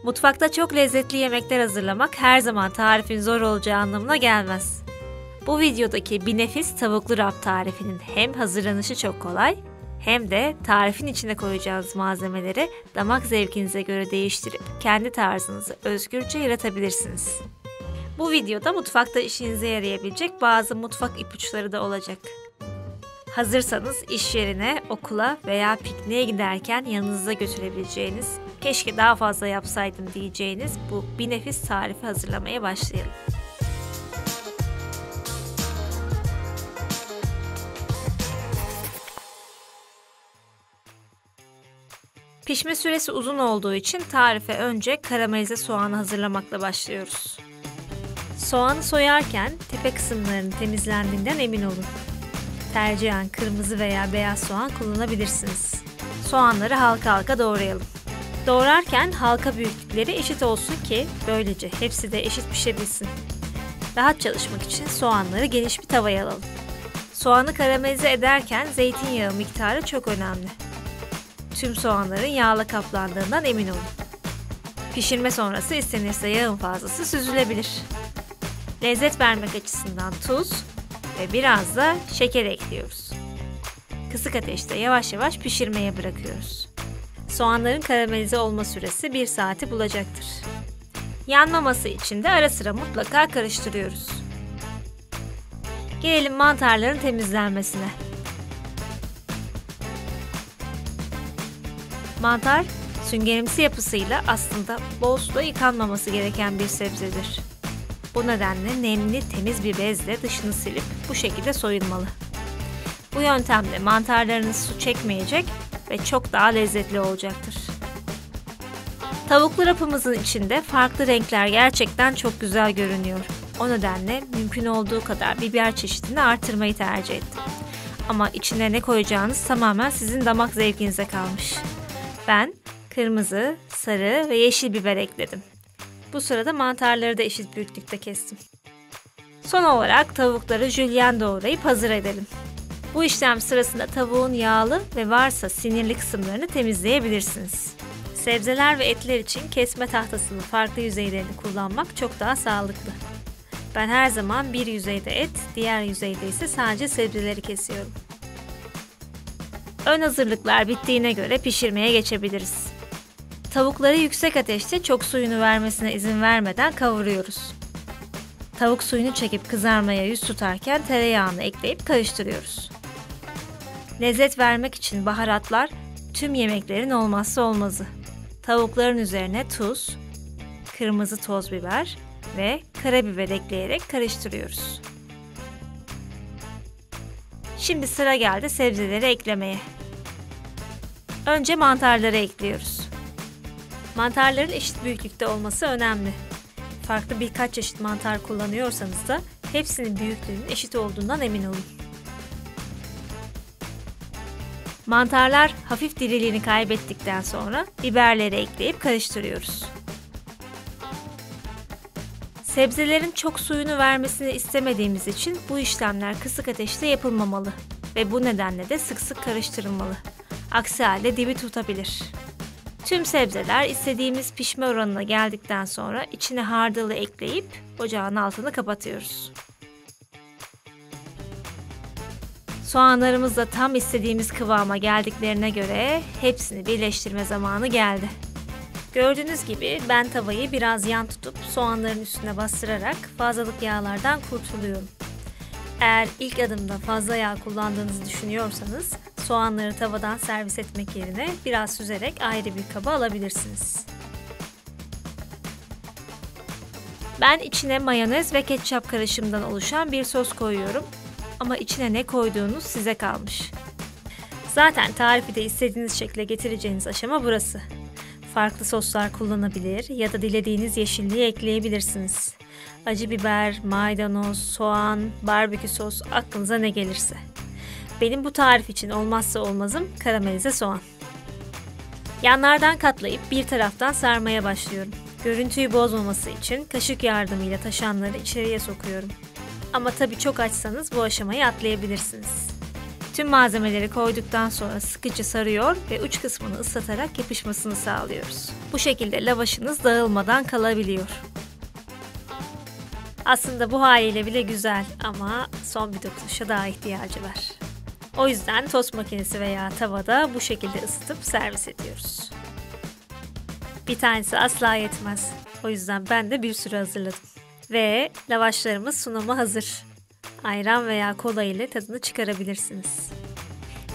Mutfakta çok lezzetli yemekler hazırlamak her zaman tarifin zor olacağı anlamına gelmez. Bu videodaki bir nefis tavuklu wrap tarifinin hem hazırlanışı çok kolay hem de tarifin içine koyacağınız malzemeleri damak zevkinize göre değiştirip kendi tarzınızı özgürce yaratabilirsiniz. Bu videoda mutfakta işinize yarayabilecek bazı mutfak ipuçları da olacak. Hazırsanız iş yerine, okula veya pikniğe giderken yanınıza götürebileceğiniz, keşke daha fazla yapsaydım diyeceğiniz bu bir nefis tarifi hazırlamaya başlayalım. Pişme süresi uzun olduğu için tarife önce karamelize soğanı hazırlamakla başlıyoruz. Soğanı soyarken tepe kısımlarının temizlendiğinden emin olun. Tercihen kırmızı veya beyaz soğan kullanabilirsiniz. Soğanları halka halka doğrayalım. Doğrarken halka büyüklükleri eşit olsun ki böylece hepsi de eşit pişebilsin. Rahat çalışmak için soğanları geniş bir tavaya alalım. Soğanı karamelize ederken zeytinyağı miktarı çok önemli. Tüm soğanların yağla kaplandığından emin olun. Pişirme sonrası istenirse yağın fazlası süzülebilir. Lezzet vermek açısından tuz ve biraz da şeker ekliyoruz. Kısık ateşte yavaş yavaş pişirmeye bırakıyoruz. Soğanların karamelize olma süresi 1 saati bulacaktır. Yanmaması için de ara sıra mutlaka karıştırıyoruz. Gelelim mantarların temizlenmesine. Mantar, süngerimsi yapısıyla aslında bol suda yıkanmaması gereken bir sebzedir. Bu nedenle nemli, temiz bir bezle dışını silip bu şekilde soyulmalı. Bu yöntemle mantarlarınız su çekmeyecek ve çok daha lezzetli olacaktır. Tavuklu wrap'ımızın içinde farklı renkler gerçekten çok güzel görünüyor. O nedenle mümkün olduğu kadar biber çeşidini artırmayı tercih ettim. Ama içine ne koyacağınız tamamen sizin damak zevkinize kalmış. Ben kırmızı, sarı ve yeşil biber ekledim. Bu sırada mantarları da eşit büyüklükte kestim. Son olarak tavukları jülyen doğrayıp hazır edelim. Bu işlem sırasında tavuğun yağlı ve varsa sinirli kısımlarını temizleyebilirsiniz. Sebzeler ve etler için kesme tahtasının farklı yüzeylerini kullanmak çok daha sağlıklı. Ben her zaman bir yüzeyde et, diğer yüzeyde ise sadece sebzeleri kesiyorum. Ön hazırlıklar bittiğine göre pişirmeye geçebiliriz. Tavukları yüksek ateşte çok suyunu vermesine izin vermeden kavuruyoruz. Tavuk suyunu çekip kızarmaya yüz tutarken tereyağını ekleyip karıştırıyoruz. Lezzet vermek için baharatlar tüm yemeklerin olmazsa olmazı. Tavukların üzerine tuz, kırmızı toz biber ve karabiber ekleyerek karıştırıyoruz. Şimdi sıra geldi sebzeleri eklemeye. Önce mantarları ekliyoruz. Mantarların eşit büyüklükte olması önemli. Farklı birkaç çeşit mantar kullanıyorsanız da hepsinin büyüklüğünün eşit olduğundan emin olun. Mantarlar hafif diriliğini kaybettikten sonra biberleri ekleyip karıştırıyoruz. Sebzelerin çok suyunu vermesini istemediğimiz için bu işlemler kısık ateşte yapılmamalı ve bu nedenle de sık sık karıştırılmalı. Aksi halde dibi tutabilir. Tüm sebzeler istediğimiz pişme oranına geldikten sonra içine hardalı ekleyip ocağın altını kapatıyoruz. Soğanlarımız da tam istediğimiz kıvama geldiklerine göre hepsini birleştirme zamanı geldi. Gördüğünüz gibi ben tavayı biraz yan tutup soğanların üstüne bastırarak fazlalık yağlardan kurtuluyorum. Eğer ilk adımda fazla yağ kullandığınızı düşünüyorsanız soğanları tavadan servis etmek yerine biraz süzerek ayrı bir kaba alabilirsiniz. Ben içine mayonez ve ketçap karışımından oluşan bir sos koyuyorum ama içine ne koyduğunuz size kalmış. Zaten tarifi de istediğiniz şekle getireceğiniz aşama burası. Farklı soslar kullanabilir ya da dilediğiniz yeşilliği ekleyebilirsiniz. Acı biber, maydanoz, soğan, barbekü sos aklınıza ne gelirse. Benim bu tarif için olmazsa olmazım karamelize soğan. Yanlardan katlayıp bir taraftan sarmaya başlıyorum. Görüntüyü bozmaması için kaşık yardımıyla taşanları içeriye sokuyorum. Ama tabii çok açsanız bu aşamayı atlayabilirsiniz. Tüm malzemeleri koyduktan sonra sıkıca sarıyor ve uç kısmını ıslatarak yapışmasını sağlıyoruz. Bu şekilde lavaşınız dağılmadan kalabiliyor. Aslında bu haliyle bile güzel ama son bir dokunuşa daha ihtiyacı var. O yüzden tost makinesi veya tavada bu şekilde ısıtıp servis ediyoruz. Bir tanesi asla yetmez. O yüzden ben de bir sürü hazırladım. Ve lavaşlarımız sunuma hazır. Ayran veya kola ile tadını çıkarabilirsiniz.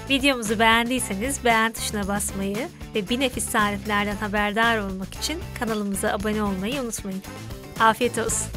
Videomuzu beğendiyseniz beğen tuşuna basmayı ve bir nefis tariflerden haberdar olmak için kanalımıza abone olmayı unutmayın. Afiyet olsun.